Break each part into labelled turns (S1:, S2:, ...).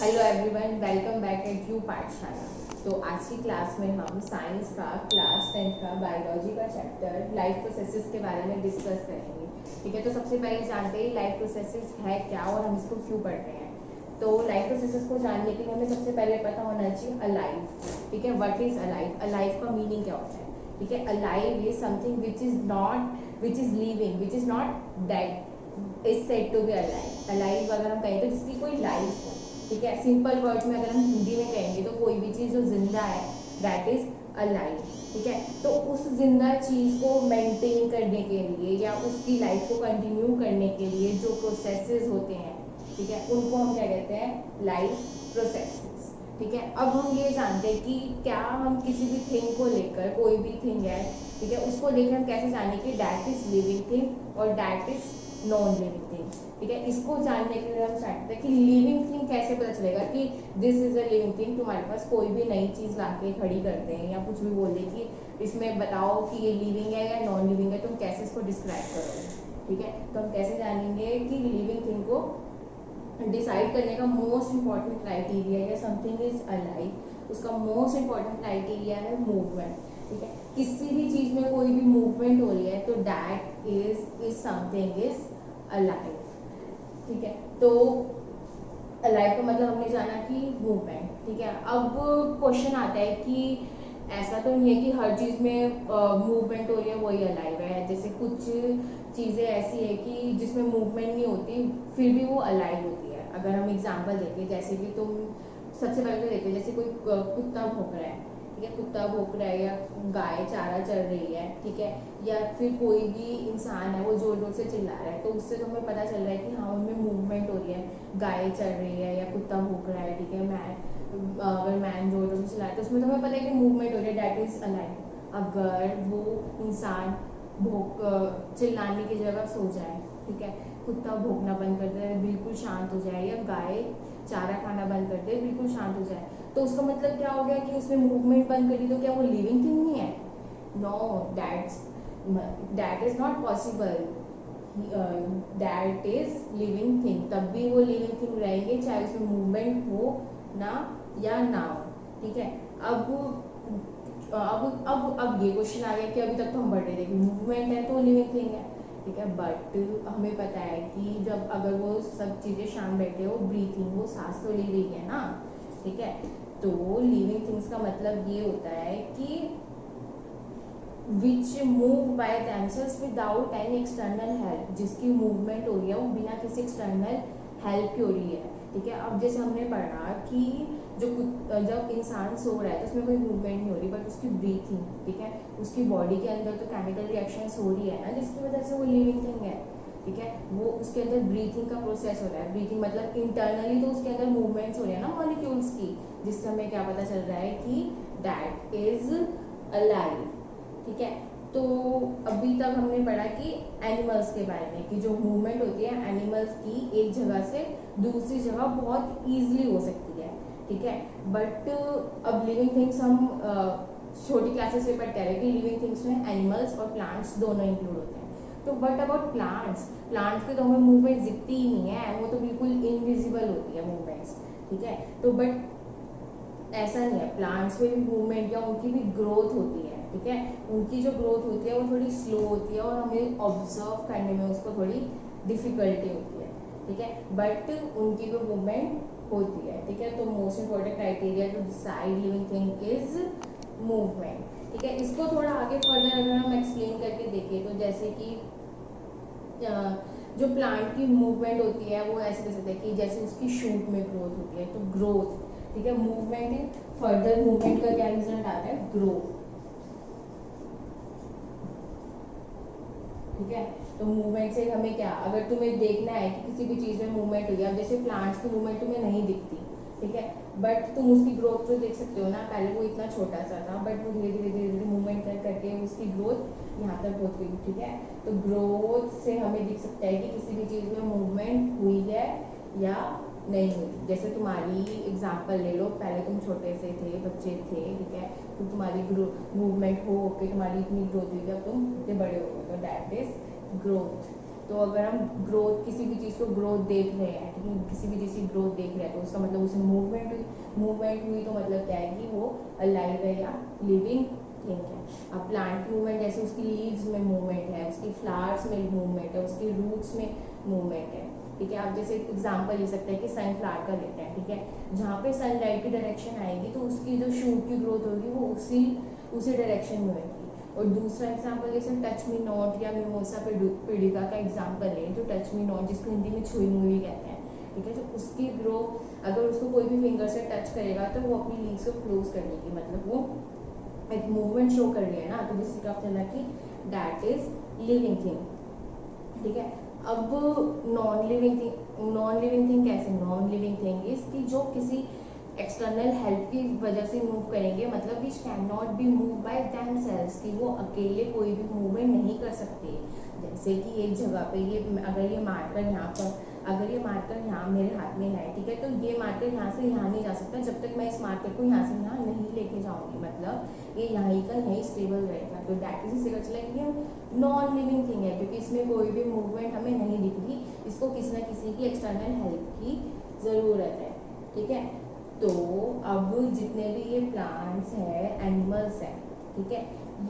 S1: Hello everyone, welcome back at you पाठशाला। तो आज की क्लास में हम साइंस का क्लास 10th का बायोलॉजी का चैप्टर लाइफ प्रोसेसेस के बारे में डिस्कस करेंगे। ठीक है, तो सबसे पहले जानते हैं लाइफ प्रोसेसेस है क्या और हम इसको क्यों पढ़ते हैं। तो लाइफ प्रोसेसेस को जानने के लिए हमें सबसे पहले पता होना चाहिए अलाइव। ठीक है, व्हाट इज अलाइव, अलाइव का मीनिंग क्या होता है। ठीक है, alive is something which is living, which is not dead, is said to be alive. Alive अगर हम कहें तो जिसकी कोई लाइफ हो। ठीक है, सिंपल वर्ड में अगर हम हिंदी में कहेंगे तो कोई भी चीज़ जो जिंदा है दैट इज अलाइव। ठीक है, तो उस जिंदा चीज़ को मेंटेन करने के लिए या उसकी लाइफ को कंटिन्यू करने के लिए जो प्रोसेसेस होते हैं, ठीक है, उनको हम क्या कहते हैं, लाइफ प्रोसेसेस। ठीक है, अब हम ये जानते हैं कि क्या हम किसी भी थिंग को लेकर, कोई भी थिंग है, ठीक है, उसको लेकर हम कैसे जाने कि दैट इज लिविंग थिंग और that is non living thing. ठीक है, इसको जानने के लिए हम चाहते हैं कि लिविंग थिंग कैसे पता चलेगा कि this is a living thing. तुम्हारे पास कोई भी नई चीज़ लाके खड़ी करते हैं या कुछ भी बोल दे कि इसमें बताओ कि ये लिविंग है या नॉन लिविंग है, तुम कैसे इसको डिस्क्राइब करोगे। ठीक है, तो हम कैसे जानेंगे कि लिविंग थिंग को डिसाइड करने का मोस्ट इंपॉर्टेंट क्राइटेरिया या समथिंग इज अलाइव, उसका मोस्ट इंपॉर्टेंट क्राइटेरिया है मूवमेंट। ठीक है, किसी भी चीज़ में कोई भी मूवमेंट हो रही है तो that is something is alive. ठीक है, तो अलाइव का मतलब हमने जाना कि मूवमेंट। ठीक है, अब क्वेश्चन आता है कि ऐसा तो नहीं है कि हर चीज़ में मूवमेंट हो रही है वही अलाइव है। जैसे कुछ चीज़ें ऐसी है कि जिसमें मूवमेंट नहीं होती फिर भी वो अलाइव होती है। अगर हम एग्जांपल देखें, जैसे कि तुम सबसे पहले तो देखो, जैसे कोई कुत्ता भौंक रहा है। ठीक है, कुत्ता भौंक रहा है या गाय चारा चल रही है। ठीक है, या फिर कोई भी इंसान है वो जोर जोर से चिल्ला रहा है, तो उससे तो हमें पता चल रहा है कि हाँ उनमें मूवमेंट हो रही है, गाय चल रही है या कुत्ता भौंक रहा है। ठीक है, अगर मैन जोर जोर से चिल्ला रहा है तो उसमें तो हमें पता है कि मूवमेंट हो रही है, दैट इज अलाइव। अगर वो इंसान भौंक चिल्लाने की जगह सो जाए, ठीक है, कुत्ता भौंकना बंद कर दे, बिल्कुल शांत हो जाए, या गाय चारा खाना बंद कर दे, बिल्कुल शांत हो जाए, तो उसका मतलब क्या हो गया कि उसने मूवमेंट बंद कर दी, तो क्या वो लिविंग थिंग नहीं है? No, that is not possible. That is living thing, तब भी वो लिविंग थिंग रहेंगे चाहे उसमें मूवमेंट हो ना या ना हो। ठीक है, अब ये क्वेश्चन आ गया कि अभी तक तो हम बढ़ रहे थे कि मूवमेंट है तो लिविंग थिंग है। ठीक है, बट हमें पता है कि जब अगर वो सब चीज़ें शांत बैठे, वो ब्रीथिंग, वो सांस तो ले रही है ना। ठीक है, तो लिविंग थिंग्स का मतलब ये होता है कि which move by themselves without any external help, जिसकी मूवमेंट हो रही है वो बिना किसी एक्सटर्नल हेल्प की हो रही है। ठीक है, अब जैसे हमने पढ़ा कि जब इंसान सो रहा है तो उसमें कोई मूवमेंट नहीं हो रही, बट उसकी ब्रीथिंग, ठीक है, उसकी बॉडी के अंदर तो केमिकल रिएक्शंस हो रही है ना, जिसकी वजह से वो लिविंग थिंग है। ठीक है, वो उसके अंदर ब्रीथिंग का प्रोसेस हो रहा है। ब्रीथिंग मतलब इंटरनली तो उसके अंदर मूवमेंट्स हो रही है ना मॉलिक्यूल्स की, जिससे हमें क्या पता चल रहा है कि दैट इज अलाइव। ठीक है, तो अभी तक हमने पढ़ा कि एनिमल्स के बारे में कि जो मूवमेंट होती है एनिमल्स की एक जगह से दूसरी जगह बहुत ईजिली हो सकती है। ठीक है, बट अब लिविंग थिंग्स हम छोटी क्लासेस में पढ़ते हैं कि लिविंग थिंग्स में एनिमल्स और प्लांट्स दोनों इंक्लूड होते हैं। तो बट अबाउट प्लांट्स, प्लांट्स की तो हमें मूवमेंट दिखती ही नहीं है, वो तो बिल्कुल इनविजिबल होती है मूवमेंट्स। ठीक है, तो बट ऐसा नहीं है, प्लांट्स में भी मूवमेंट या उनकी भी ग्रोथ होती है। ठीक है, उनकी जो ग्रोथ होती है वो थोड़ी स्लो होती है और हमें ऑब्जर्व करने में उसको थोड़ी डिफिकल्टी होती है। ठीक है, बट उनकी भी मूवमेंट होती है। ठीक है, तो most important criteria to decide living thing is movement. ठीक है, इसको थोड़ा आगे फर्दर अगर हम एक्सप्लेन करके देखें तो जैसे कि जो प्लांट की मूवमेंट होती है वो ऐसे कह सकते हैं कि जैसे उसकी शूट में ग्रोथ होती है, तो ग्रोथ, ठीक है, मूवमेंट इन फर्दर मूवमेंट का क्या रिजल्ट आता है, ग्रोथ। ठीक है, तो मूवमेंट से हमें क्या, अगर तुम्हें देखना है कि किसी भी चीज़ में मूवमेंट हुई है, अब जैसे प्लांट्स की मूवमेंट तुम्हें नहीं दिखती, ठीक है, बट तुम उसकी ग्रोथ तो देख सकते हो ना, पहले वो इतना छोटा सा था बट वो धीरे धीरे धीरे धीरे मूवमेंट कर करके उसकी ग्रोथ यहाँ तक पहुँच गई। ठीक है, तो ग्रोथ से हमें दिख सकता है कि किसी भी चीज़ में मूवमेंट हुई है या नहीं हुई। जैसे तुम्हारी एग्जाम्पल ले लो, पहले तुम छोटे से थे, बच्चे थे, ठीक है, तो तुम्हारी मूवमेंट हो के तुम्हारी इतनी ग्रोथ हुई, अब तुम इतने बड़े हो गए, तो दैट इज ग्रोथ। तो अगर हम ग्रोथ, किसी भी चीज़ को ग्रोथ देख रहे हैं, ठीक है, किसी भी चीज़ की ग्रोथ देख रहे हैं, तो उसका मतलब उसमें मूवमेंट हुई तो मतलब क्या है कि वो अलाइव है या लिविंग थिंग है। अब प्लांट की मूवमेंट, जैसे उसकी लीव्स में मूवमेंट है, उसकी फ्लावर्स में मूवमेंट है, उसकी रूट्स में मूवमेंट है, ठीक है। आप जैसे एग्जांपल ले सकते हैं कि सनफ्लावर का लेते हैं, ठीक है, जहाँ पे सनलाइट की डायरेक्शन आएगी तो उसकी जो शूट की ग्रोथ होगी वो उसी डायरेक्शन में होगी। और दूसरा एग्जांपल जैसे टच मी नॉट या मिमोसा पेडिका का एग्जांपल है, जो टच मी नॉट जिसको हिंदी में छुई मुई कहते हैं, ठीक है, तो उसकी ग्रो, अगर उसको कोई भी फिंगर से टच करेगा तो वो अपनी लीव्स को क्लोज कर लेगी, मतलब वो एक मूवमेंट शो कर रही है ना, तो जिससे क्या चला कि दैट इज लिविंग थिंग, ठीक है। अब नॉन लिविंग थिंग कैसे? नॉन लिविंग थिंग इज कि जो किसी एक्सटर्नल हेल्प की वजह से मूव करेंगे, मतलब which can not be move by themselves, कि वो अकेले कोई भी मूवमेंट नहीं कर सकते। जैसे कि एक जगह पे अगर ये मार्कर यहाँ मेरे हाथ में है, ठीक है, तो ये मार्कर यहाँ से यहाँ नहीं जा सकता जब तक मैं इस मार्कर को यहाँ से यहाँ नहीं लेके जाऊंगी, मतलब ये यहाँ का यहीं स्टेबल रहेगा। तो दैट इज इससे चला कि ये नॉन लिविंग थिंग है, क्योंकि इसमें कोई भी मूवमेंट हमें नहीं दिख रही, इसको किसी न किसी की एक्सटर्नल हेल्प की ज़रूरत है, ठीक है। तो अब जितने भी ये प्लांट्स हैं, एनिमल्स हैं, ठीक है,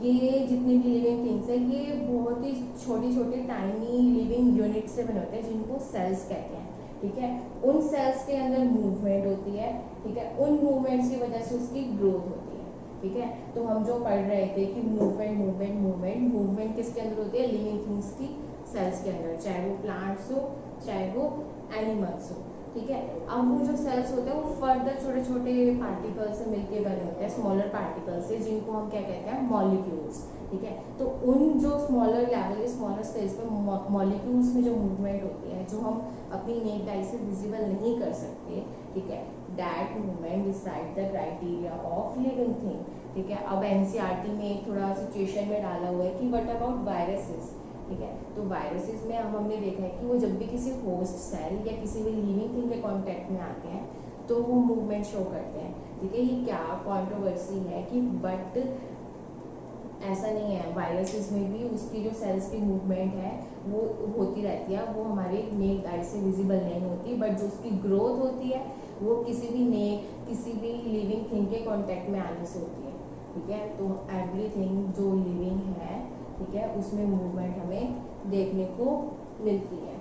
S1: ये जितने भी लिविंग थिंग्स हैं, ये बहुत ही छोटे छोटे टाइनी लिविंग यूनिट से बने होते हैं, जिनको सेल्स कहते हैं, ठीक है। उन सेल्स के अंदर मूवमेंट होती है, ठीक है, उन मूवमेंट्स की वजह से उसकी ग्रोथ होती है, ठीक है। तो हम जो पढ़ रहे थे कि मूवमेंट किसके अंदर होती है? लिविंग थिंग्स की सेल्स के अंदर, चाहे वो प्लांट्स हो चाहे वो एनिमल्स हो, ठीक है। अब वो जो सेल्स होते हैं वो फर्दर छोटे छोटे पार्टिकल्स से मिलकर बने होते हैं, स्मॉलर पार्टिकल्स से, जिनको हम क्या कहते हैं? मॉलिक्यूल्स, ठीक है। तो उन जो स्मॉलर लेवल, स्मॉलर स्पेस पे मॉलिक्यूल्स में जो मूवमेंट होती है, जो हम अपनी नेक्ड आई से विजिबल नहीं कर सकते, ठीक है, that movement decide the criteria of living thing, ठीक है। अब एनसीईआरटी में एक थोड़ा सिचुएशन में डाला हुआ है कि व्हाट अबाउट वायरसेस, ठीक है। तो वायरसेस में हमने देखा है कि वो जब भी किसी होस्ट सेल या किसी भी लिविंग थिंग के कांटेक्ट में आते हैं तो वो मूवमेंट शो करते हैं, ठीक है। ये क्या कंट्रोवर्सी है कि बट ऐसा नहीं है, वायरसेस में भी उसकी जो सेल्स की मूवमेंट है वो होती रहती है, वो हमारे नेक्ड आई से विजिबल नहीं होती, बट जो उसकी ग्रोथ होती है वो किसी भी लिविंग थिंग के कांटेक्ट में आने से होती है, ठीक है। तो एवरीथिंग जो लिविंग है, ठीक है, उसमें मूवमेंट हमें देखने को मिलती है,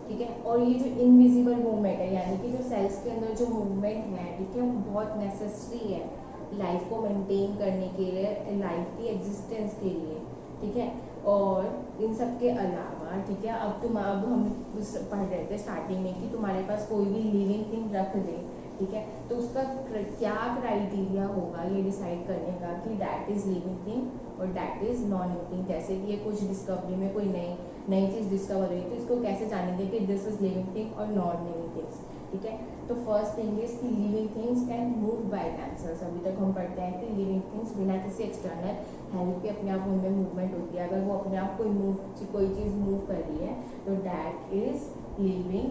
S1: ठीक है। और ये जो इनविजिबल मूवमेंट है, यानी कि जो सेल्स के अंदर जो मूवमेंट है, ठीक है, वो बहुत नेसेसरी है लाइफ को मेंटेन करने के लिए, लाइफ की एग्जिस्टेंस के लिए, ठीक है। और इन सब के अलावा, ठीक है, अब हम पढ़ रहे थे स्टार्टिंग में कि तुम्हारे पास कोई भी लिविंग थिंग रख दे, ठीक है, तो उसका क्या क्राइटेरिया होगा ये डिसाइड करने का कि दैट इज लिविंग थिंग और that is non living thing. जैसे कि ये कुछ डिस्कवरी में कोई नई चीज़ डिस्कवर हुई, तो इसको कैसे जानेंगे कि दिस इज लिविंग थिंग और नॉन लिविंग थिंग्स, ठीक है। तो फर्स्ट थिंग इज कि living things can move by themselves. अभी तक हम पढ़ते हैं कि लिविंग थिंग्स बिना किसी एक्सटर्नल हेल्प के अपने आप उनमें मूवमेंट होती है। अगर वो अपने आप कोई चीज़ मूव कर रही है तो दैट इज लिविंग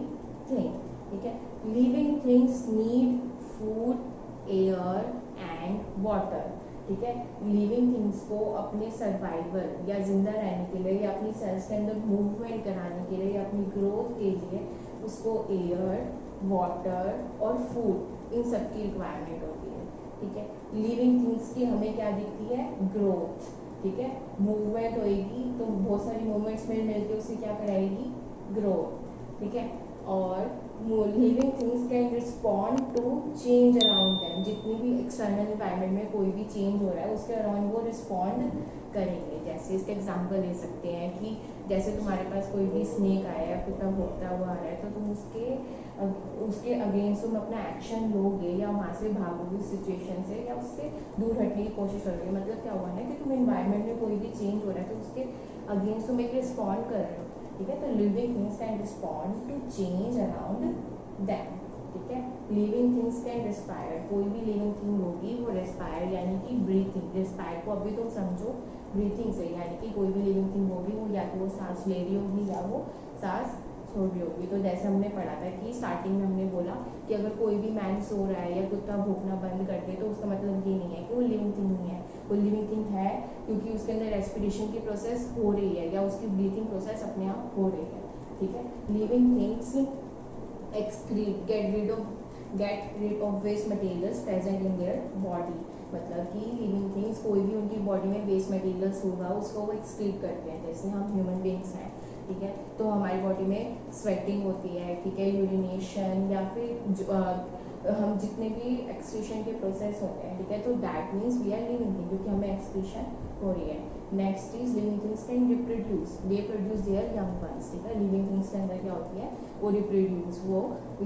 S1: थिंग, ठीक है। Living things need food, air and water, ठीक है। लिविंग थिंग्स को अपने सर्वाइवल या जिंदा रहने के लिए या अपनी सेल्स के अंदर मूवमेंट कराने के लिए या अपनी ग्रोथ के लिए उसको एयर, वाटर और फूड, इन सब की रिक्वायरमेंट होती है, ठीक है। लिविंग थिंग्स की हमें क्या दिखती है? ग्रोथ, ठीक है। मूवमेंट होएगी तो बहुत सारी मूवमेंट्स मिल के उससे क्या कराएगी? ग्रोथ, ठीक है। और living things can respond to change around them. जितनी भी एक्सटर्नल इन्वायरमेंट में कोई भी चेंज हो रहा है उसके अराउंड वो रिस्पॉन्ड करेंगे। जैसे इसका एग्जांपल ले सकते हैं कि जैसे तुम्हारे पास कोई भी स्नेक आया है, कुत्ता भौंकता हुआ आ रहा है, तो तुम उसके अगेंस्ट तुम अपना एक्शन लोगे या वहाँ से भागोगे सिचुएशन से, या उससे दूर हटने की कोशिश करोगे। मतलब क्या हुआ ना कि तुम इन्वायरमेंट में कोई भी चेंज हो रहा है तो उसके अगेंस्ट तुम एक रिस्पॉन्ड कर रहे हो, ठीक है। तो living things can respond to change around them, ठीक है। Living things can respire. कोई भी लिविंग थिंग होगी वो रेस्पायर यानी कि ब्रीथिंग। रेस्पायर को अभी तुम समझो ब्रीथिंग से, यानी कि कोई भी लिविंग थिंग होगी वो या तो वो सांस ले रही होगी या वो सांस छोड़ रही होगी। तो जैसे हमने पढ़ा था कि स्टार्टिंग में हमने बोला कि अगर कोई भी मैन सो रहा है या कुत्ता भौंकना बंद कर दे तो उसका मतलब ये नहीं है कि वो लिविंग थिंग नहीं है। वो लिविंग थिंग है क्योंकि उसके अंदर रेस्पिरेशन की प्रोसेस हो रही है या उसकी ब्रीथिंग प्रोसेस अपने आप हो रही है, ठीक है। Living things excrete get rid of waste materials present in their body, मतलब कि लिविंग थिंग्स कोई भी उनकी बॉडी में वेस्ट मटेरियल्स होगा उसको वो एक्सक्रीट करते हैं। जैसे हम ह्यूमन बींग्स हैं, ठीक है, तो हमारी बॉडी में स्वेटिंग होती है, ठीक है, यूरिनेशन या फिर हम जितने भी एक्सक्रीशन के प्रोसेस होते हैं, ठीक है, तो that means we are living thing क्योंकि हमें एक्सक्रीशन हो रही है। Next is living things can reproduce, they produce their young ones, ठीक है। लिविंग थिंग्स के अंदर क्या होती है, वो रिप्रोड्यूस, वो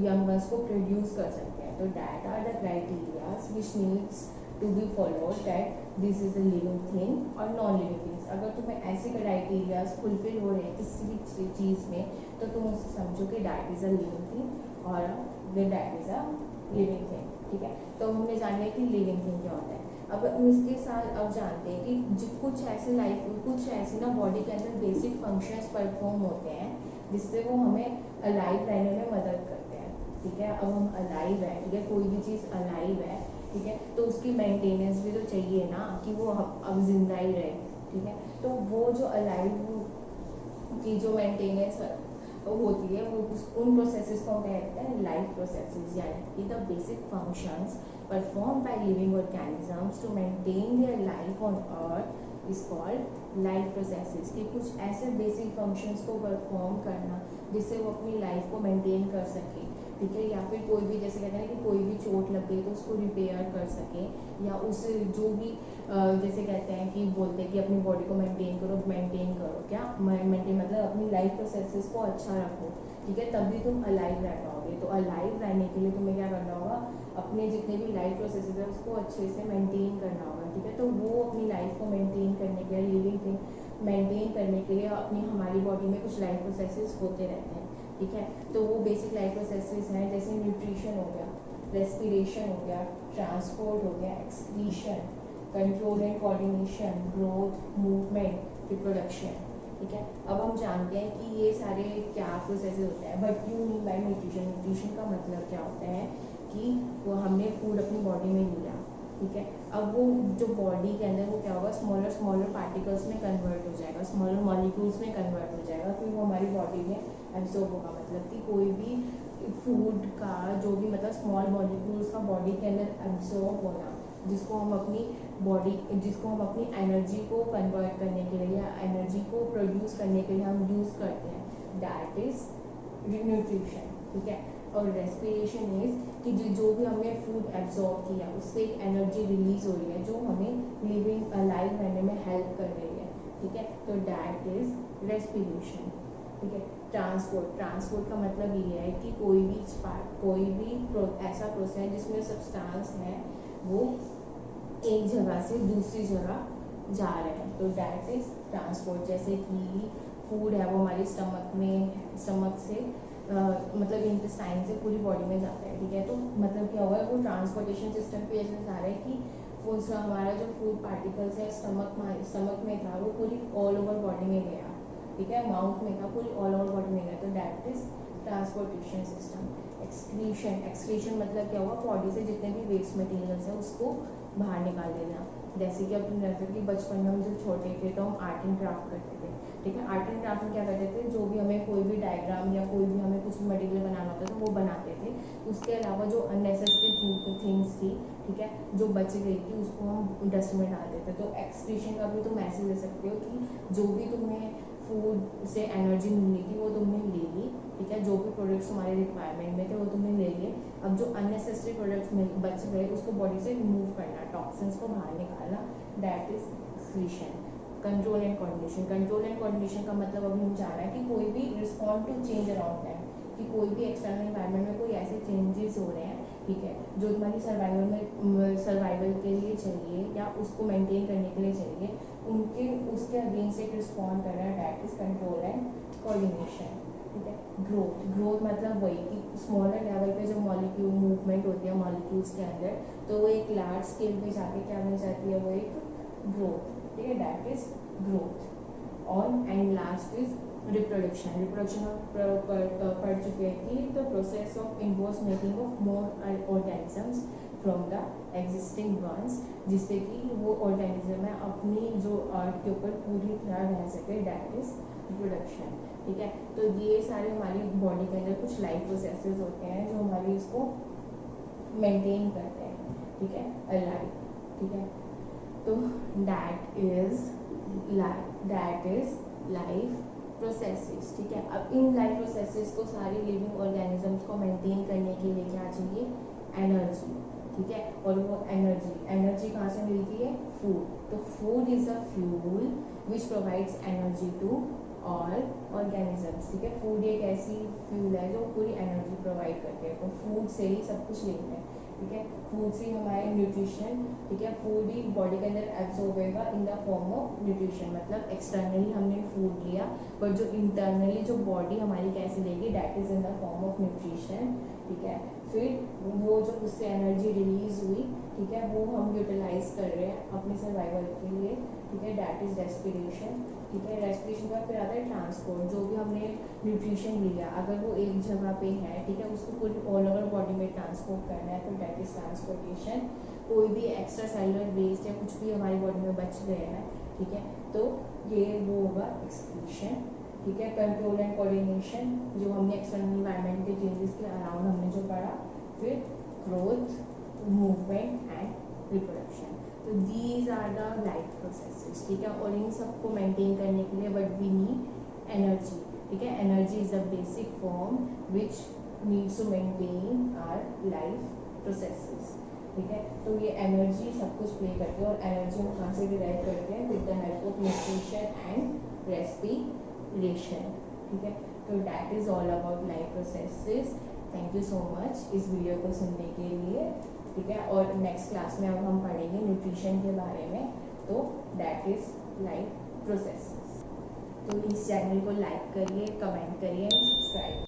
S1: यंग वंस को प्रोड्यूस कर सकते हैं। तो that are the criterias which needs to be followed that this is a living thing और नॉन लिविंग थिंग्स। अगर तुम्हें ऐसे क्राइटेरियाज फुलफिल हो रहे हैं किसी भी चीज़ में तो तुम उसे समझो कि that is a living thing और that is a living thing, ठीक है। तो हमने जान लिया कि लिविंग थिंग क्या होता है। अब इसके साथ अब जानते हैं कि कुछ ऐसे ना बॉडी के अंदर बेसिक फंक्शंस परफॉर्म होते हैं जिससे वो हमें अलाइव रहने में मदद करते हैं, ठीक है। अब हम अलाइव है, ठीक है, कोई भी चीज़ अलाइव है, ठीक है, तो उसकी मेंटेनेंस भी तो चाहिए ना कि वो अब जिंदा ही रहे, ठीक है। तो वो जो अलाइव की जो मेंटेनेंस होती है वो उन प्रोसेसेस को हम कहते हैं लाइफ प्रोसेसेस, यानी कि the basic functions perform by living organisms to maintain their life on earth is called life processes. कि कुछ ऐसे बेसिक फंक्शंस को परफॉर्म करना जिससे वो अपनी लाइफ को मेंटेन कर सके, ठीक है, या फिर कोई भी जैसे कहते हैं कि कोई भी चोट लग गई तो उसको रिपेयर कर सके, या उस जो भी जैसे कहते हैं कि बोलते हैं कि अपनी बॉडी को मेंटेन करो क्या मेंटेन मतलब अपनी लाइफ प्रोसेसेस को अच्छा रखो, ठीक है, तभी तुम अलाइव रह पाओगे। तो अलाइव रहने के लिए तुम्हें क्या करना होगा, अपने जितने भी लाइफ प्रोसेसेस है उसको अच्छे से मेंटेन करना होगा, ठीक है। तो वो अपनी लाइफ को मेंटेन करने के लिए लिविंग थिंग मेंटेन करने के लिए अपनी हमारी बॉडी में कुछ लाइफ प्रोसेसेस होते रहते हैं, ठीक है। तो वो बेसिक लाइफ प्रोसेसेस हैं जैसे न्यूट्रिशन हो गया, रेस्पिरेशन हो गया, ट्रांसपोर्ट हो गया, excretion, control and coordination, growth, movement, reproduction, ठीक है। अब हम जानते हैं कि ये सारे क्या प्रोसेसेस होते हैं। But you mean by nutrition, nutrition का मतलब क्या होता है कि वो हमने फूड अपनी बॉडी में लिया, ठीक है, अब वो जो बॉडी के अंदर वो क्या होगा, स्मॉलर पार्टिकल्स में कन्वर्ट हो जाएगा, स्मॉलर मॉलिक्यूल्स में कन्वर्ट हो जाएगा, फिर वो हमारी बॉडी में एब्जॉर्ब होगा। मतलब कि कोई भी फूड का जो भी मतलब स्मॉल मॉलिक्यूल्स का बॉडी के अंदर एब्जॉर्ब होना, जिसको हम अपनी एनर्जी को कन्वर्ट करने के लिए या एनर्जी को प्रोड्यूस करने के लिए हम यूज़ करते हैं, दैट इज न्यूट्रिशन, ठीक है। और रेस्पिरेशन इज कि जो भी हमने फूड एब्जॉर्ब किया उससे एक एनर्जी रिलीज हो रही है जो हमें लिविंग अलाइव रहने में हेल्प कर रही है, ठीक है, तो दैट इज रेस्पिरेशन, ठीक है। ट्रांसपोर्ट का मतलब ये है कि कोई भी ऐसा प्रोसेस जिसमें सब्सटेंस है वो एक जगह से दूसरी जगह जा रहे हैं, तो दैट इज ट्रांसपोर्ट। जैसे कि फूड है वो हमारे स्टमक से मतलब इंटेस्टाइन से पूरी बॉडी में जाता है, ठीक है, तो मतलब क्या हुआ है वो ट्रांसपोर्टेशन सिस्टम की वजह से आ रहा है कि वो हमारा जो फूड पार्टिकल्स है स्टमक में था वो पूरी ऑल ओवर बॉडी में गया, ठीक है, माउथ में था पूरी ऑल ओवर बॉडी में गया, तो that is transportation system. Excretion मतलब क्या हुआ, बॉडी से जितने भी वेस्ट मटेरियल्स है उसको बाहर निकाल देना। जैसे कि अपने नजर की बचपन में हम जब छोटे थे तो हम आर्ट एंड क्राफ्ट करते थे, ठीक है, आर्ट एंड क्राफ्ट में क्या करते थे, जो भी हमें कोई भी डायग्राम या कोई भी हमें कुछ भी मटेरियल बनाना होता था वो बनाते थे। उसके अलावा जो अननेसेसरी थिंग्स थी, ठीक है, जो बच गई थी उसको हम डस्ट में डाल देते। तो एक्सक्रीशन का भी तुम मैसेज दे सकते हो कि जो भी तुम्हें फूड से एनर्जी मिलनी थी वो तुमने ले ली, ठीक है, जो भी प्रोडक्ट्स तुम्हारे रिक्वायरमेंट में थे वो तुमने ले लिए। अब जो अननेसेसरी प्रोडक्ट्स बच गए उसको बॉडी से रिमूव करना, टॉक्सिन्स को बाहर निकालना, that is excretion. Control and coordination का मतलब अभी हम जाना है कि कोई भी respond to change around time, कि कोई भी एक्सटर्नल एनवायरनमेंट में कोई ऐसे चेंजेस हो रहे हैं, ठीक है, जो तुम्हारी सर्वाइवल के लिए चाहिए या उसको मेंटेन करने के लिए चाहिए, उसके अगेंस्ट एक रिस्पॉन्ड करना, that is control and coordination, ठीक है। ग्रोथ मतलब वही कि स्मॉलर लेवल पे जो मॉलिक्यूल मूवमेंट होती है मॉलिक्यूल्स के अंदर, तो वो एक लार्ज स्केल पे जाके क्या बन जाती है, वो एक ग्रोथ, ठीक है, दैट इज ग्रोथ। और एंड लास्ट इज रिप्रोडक्शन पढ़ चुके हैं कि the process of inverse making of more organisms from the existing ones, जिससे कि वो ऑर्गेनिज्म है अपनी जो अर्थ के ऊपर पूरी तरह रह सके, दैट इज रिप्रोडक्शन। ठीक है। तो ये सारे हमारी बॉडी के अंदर कुछ लाइफ प्रोसेसेस होते हैं जो हमारी इसको मेंटेन करते हैं, ठीक है, अलाइव, ठीक है। तो दैट इज लाइफ प्रोसेसेस, ठीक है। अब इन लाइफ प्रोसेसेस को सारे लिविंग ऑर्गेनिजम्स को मेंटेन करने के लिए क्या चाहिए, एनर्जी, ठीक है। और वो एनर्जी कहाँ से मिलती है, फूड। तो food is a fuel which provides energy to all organisms, ठीक है। फूड एक ऐसी फ्यूल है जो पूरी एनर्जी प्रोवाइड करती है। तो फूड से ही सब कुछ लेते हैं, ठीक है। फूड से हमारे न्यूट्रिशन, ठीक है, फूड ही बॉडी के अंदर एब्जॉर्ब होगा in the form of nutrition, मतलब एक्सटर्नली हमने फूड लिया बट जो इंटरनली जो बॉडी हमारी कैसे लेगी, that is in the form of nutrition, ठीक है। फिर वो जो उससे एनर्जी रिलीज हुई, ठीक है, वो हम यूटिलाइज कर रहे हैं अपने सर्वाइवल के लिए, ठीक है, दैट इज रेस्पिरेशन, ठीक है। रेस्पिरेशन का फिर आता है ट्रांसपोर्ट, जो भी हमने न्यूट्रिशन लिया अगर वो एक जगह पे है, ठीक है, उसको पूरी ऑल ओवर बॉडी में ट्रांसपोर्ट करना है, तो दैट इज ट्रांसपोर्टेशन। कोई भी एक्स्ट्रा सेलुलर वेस्ट या कुछ भी हमारी बॉडी में बच गया है, ठीक है, तो ये वो होगा एक्सक्रीशन, ठीक है। कंट्रोल एंड कोऑर्डिनेशन, जो हमने एक्सटर्नल एनवायरनमेंट के चेंजेस के अराउंड हमने जो पढ़ा। फिर ग्रोथ, मूवमेंट एंड रिप्रोडक्शन। तो these are the life processes, ठीक है। और इन सबको मेंटेन करने के लिए बट वी नीड एनर्जी, ठीक है। Energy is the basic form which needs to maintain our life processes, ठीक है। तो ये एनर्जी सब कुछ प्ले करती है, और एनर्जी हम कहाँ से डिराइव करते हैं, with the help of nutrition and respiration, ठीक है। तो that is all about life processes. Thank you so much इस वीडियो को सुनने के लिए, ठीक है। और नेक्स्ट क्लास में अब हम पढ़ेंगे न्यूट्रिशन के बारे में, तो दैट इज लाइफ प्रोसेसेस। तो इस चैनल को लाइक करिए, कमेंट करिए, सब्सक्राइब